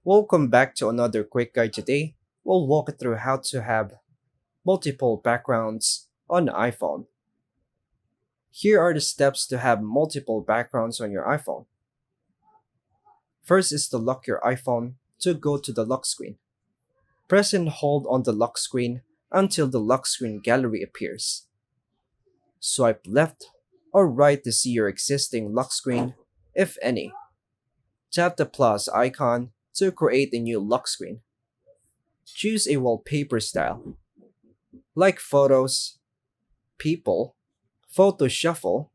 Welcome back to another quick guide today. We'll walk through how to have multiple backgrounds on iPhone. Here are the steps to have multiple backgrounds on your iPhone. First is to lock your iPhone to go to the lock screen. Press and hold on the lock screen until the lock screen gallery appears. Swipe left or right to see your existing lock screen, if any. Tap the plus icon to create a new lock screen. Choose a wallpaper style, like photos, people, photo shuffle,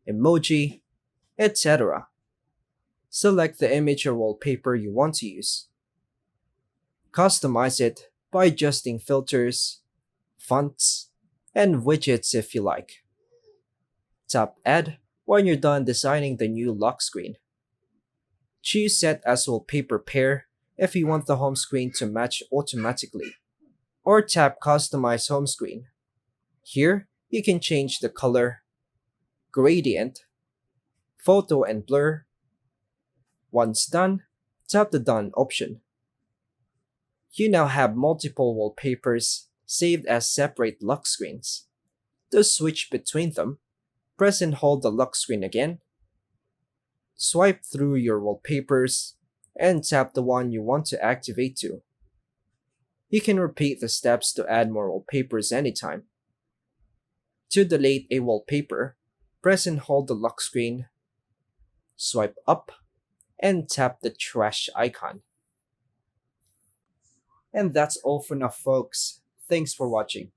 emoji, etc. Select the image or wallpaper you want to use. Customize it by adjusting filters, fonts, and widgets if you like. Tap Add when you're done designing the new lock screen. Choose Set as Wallpaper Pair if you want the home screen to match automatically, or tap Customize Home Screen. Here, you can change the color, gradient, photo and blur. Once done, tap the Done option. You now have multiple wallpapers saved as separate lock screens. To switch between them, press and hold the lock screen again. Swipe through your wallpapers and tap the one you want to activate to. You can repeat the steps to add more wallpapers anytime. To delete a wallpaper, press and hold the lock screen, swipe up, and tap the trash icon. And that's all for now, folks. Thanks for watching.